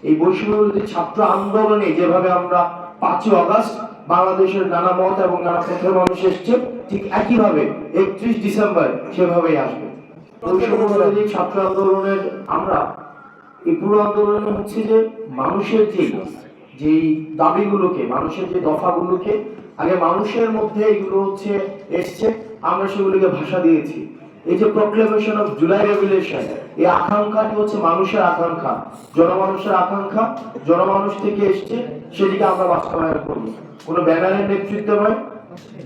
এই বৈষম্যবিরোধী ছাত্র আন্দোলনে যেভাবে আমরা 5ই আগস্ট বাংলাদেশের নানা মত এবং নানা পথের মানুষ এসছে, ঠিক একইভাবে 31 ডিসেম্বর সেভাবেই আসবে। বৈষম্যবিরোধী ছাত্র আন্দোলনের আমরা এই পুরো আন্দোলনে হচ্ছে যে মানুষের যেই দাবিগুলোকে, মানুষের যে দফাগুলোকে আগে মানুষের মধ্যে এগুলো হচ্ছে এসছে, আমরা সেগুলোকে ভাষা দিয়েছি। এই যে প্রক্লেমেশন অফ জুলাই রেভলিউশন, এই আকাঙ্ক্ষাটি হচ্ছে মানুষের আকাঙ্ক্ষা, জনমানুষের আকাঙ্ক্ষা, জনমানুষ থেকে এসছে, সেদিকে আমরা বাস্তবায়ন করি। কোনো ব্যানারের নেতৃত্ব নয়।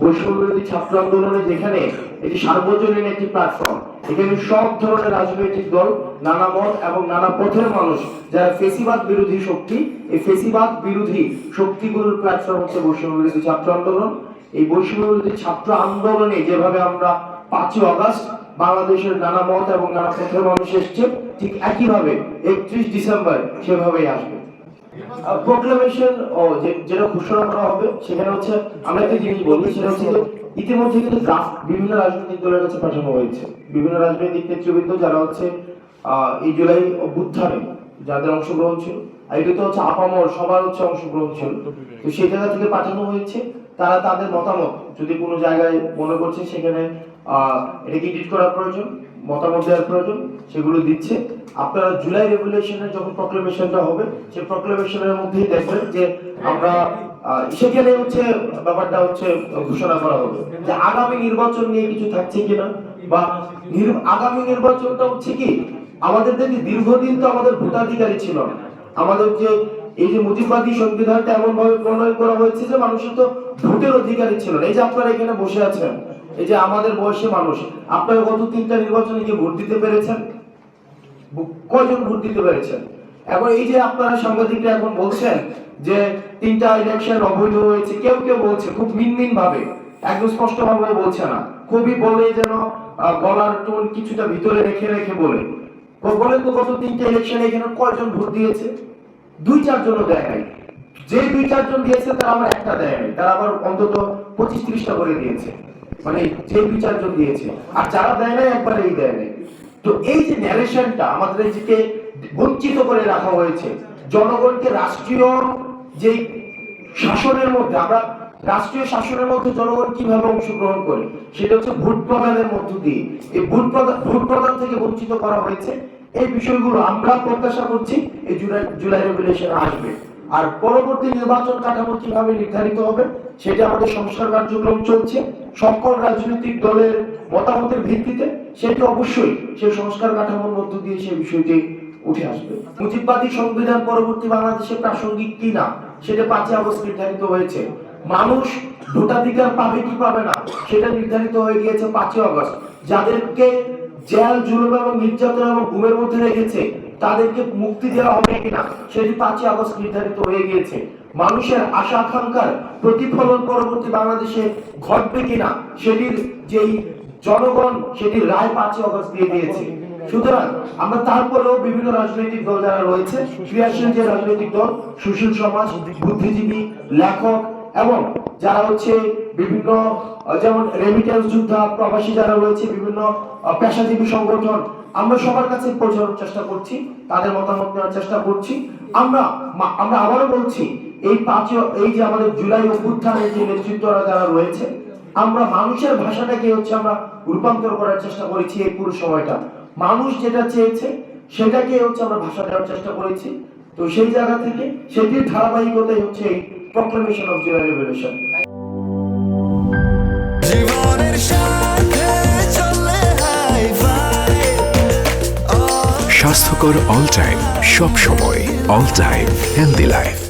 বৈষম্যবিরোধী ছাত্র আন্দোলনে যেখানে এটি সার্বজনীন একটি প্ল্যাটফর্ম, এখানে সব ধরনের রাজনৈতিক দল, নানা মত এবং নানা পথের মানুষ যারা ফেসিবাদ বিরোধী শক্তি, এই ফেসিবাদ বিরোধী শক্তিগুলোর প্ল্যাটফর্ম হচ্ছে বৈষম্যবিরোধী ছাত্র আন্দোলন। এই বৈষম্যবিরোধী ছাত্র আন্দোলনে যেভাবে আমরা 5ই আগস্ট বাংলাদেশের নানা মত এবং নানা পথের মানুষ এসছে, ঠিক একইভাবে 31 ডিসেম্বর সেভাবেই আসবে। প্রোক্লেমেশন যেটা ঘোষণা করা হবে, সেখানে হচ্ছে আমরা একটা জিনিস বলি, সেটা হচ্ছে ইতিমধ্যে কিন্তু ড্রাফট বিভিন্ন রাজনৈতিক দলের কাছে পাঠানো হয়েছে। বিভিন্ন রাজনৈতিক নেতৃবৃন্দ যারা হচ্ছে এই জুলাই অভ্যুত্থানে যাদের অংশগ্রহণ ছিল, আর এটা তো হচ্ছে আপামর সবার হচ্ছে অংশগ্রহণ ছিল, তো সেই জায়গা থেকে পাঠানো হয়েছে। তারা তাদের মতামত যদি কোনো জায়গায় মনে করছে সেখানে এটাকে এডিট করা প্রয়োজন, মতামত দেওয়ার প্রয়োজন, সেগুলো দিচ্ছে। আপনারা জুলাই রেভলিউশনের যখন প্রক্লেমেশনটা হবে, সেই প্রক্লেমেশনের মধ্যেই দেখবেন যে আমরা সেখানে হচ্ছে ব্যাপারটা হচ্ছে ঘোষণা করা হবে যে আগামী নির্বাচন নিয়ে কিছু থাকছে কিনা, বা আগামী নির্বাচনটা হচ্ছে কি, আমাদের দেখি দীর্ঘদিন তো আমাদের ভোটাধিকারী ছিল না। আমাদের যে এই যে মুজিববাদী সংবিধানটা এমন ভাবে প্রণয়ন করা হয়েছে যে মানুষের তো ভোটের অধিকারই ছিল না। এই যে আপনারা এখানে বসে আছেন, এই যে আমাদের বয়সী মানুষ, আপনারা গত 3টা নির্বাচনে কি ভোট দিতে পেরেছেন? কয়জন ভোট দিতে পেরেছেন? এখন এই যে আপনারা সাংবাদিকরা এখন বলছেন যে 3টা ইলেকশন অবৈধ হয়েছে, কেউ কেউ বলছে খুব মিনমিন ভাবে, একদম স্পষ্ট ভাবে বলছে না, খুবই বলে যেন গলার টোন কিছুটা ভিতরে রেখে রেখে বলে বলেন তো গত 3টা ইলেকশনে এখানে কয়জন ভোট দিয়েছে? 2-4 জনও দেয় নাই। যে 2-4 জন দিয়েছে তারা আবার একটা দেয় নাই, তারা আবার অন্তত 25-30টা করে দিয়েছে, মানে যে 2-4 জন দিয়েছে, আর যারা দেয় নাই একবারেই দেয় নাই। তো এই যে ন্যারেশনটা আমাদের এইদিকে বঞ্চিত করে রাখা হয়েছে, জনগণকে রাষ্ট্রীয় যে শাসনের মধ্যে, আমরা রাষ্ট্রীয় শাসনের মধ্যে জনগণ কিভাবে অংশগ্রহণ করে, সেটা হচ্ছে ভোট প্রদানের মধ্য দিয়ে। এই ভোট প্রদান থেকে বঞ্চিত করা হয়েছে। এই বিষয়গুলো আমরা প্রত্যাশা করছি এই জুলাই রেভলিউশন আসবে। আর পরবর্তী নির্বাচন কাঠামো কিভাবে নির্ধারিত হবে, সেটা আমাদের সংস্কার কার্যক্রম চলছে সকল রাজনৈতিক দলের মতামতের ভিত্তিতে। সেটি অবশ্যই সেই সংস্কার কাঠামোর মধ্য দিয়ে সেই বিষয়টি উঠে আসবে। মুজিববাদী সংবিধান পরবর্তী বাংলাদেশে প্রাসঙ্গিক কিনা সেটা 5ই আগস্ট নির্ধারিত হয়েছে। মানুষ ভোটাধিকার পাবে কি পাবে না সেটা নির্ধারিত হয়ে গিয়েছে 5ই আগস্ট। যাদেরকে জেল, জুলুম এবং নির্যাতন এবং গুমের মধ্যে রেখেছে তাদেরকে মুক্তি দেওয়া হবে কিনা সেটি 5ই আগস্ট নির্ধারিত হয়ে গিয়েছে। মানুষের আশা আকাঙ্ক্ষার প্রতিফলন পরবর্তী বাংলাদেশে ঘটবে কিনা সেটির যেই জনগণ সেটির রায় 5ই আগস্ট দিয়ে দিয়েছে। সুতরাং আমরা তারপরেও বিভিন্ন রাজনৈতিক দল যারা রয়েছে, ক্রিয়াশীল যে রাজনৈতিক দল, সুশীল সমাজ, বুদ্ধিজীবী, লেখক এবং যারা হচ্ছে বিভিন্ন যেমন রেমিটেন্স যোদ্ধা, প্রবাসী যারা রয়েছে, বিভিন্ন পেশাজীবী সংগঠন, আমরা সবার কাছে পৌঁছানোর চেষ্টা করছি, তাদের মতামত নেওয়ার চেষ্টা করছি। আমরা আবারও বলছি, এই যে আমাদের জুলাই অভ্যুত্থানের যে নেতৃত্বরা যারা রয়েছে, আমরা মানুষের ভাষাটাকে হচ্ছে আমরা রূপান্তর করার চেষ্টা করেছি। এই পুরো সময়টা মানুষ যেটা চেয়েছে সেটাকে হচ্ছে আমরা ভাষা দেওয়ার চেষ্টা করেছি। তো সেই জায়গা থেকে সেটির ধারাবাহিকতাই হচ্ছে এই প্রক্লেমেশন অফ জুলাই রেভলিউশন। স্বাস্থ্যকর অল টাইম, সব সময় অল টাইম হেলদি লাইফ।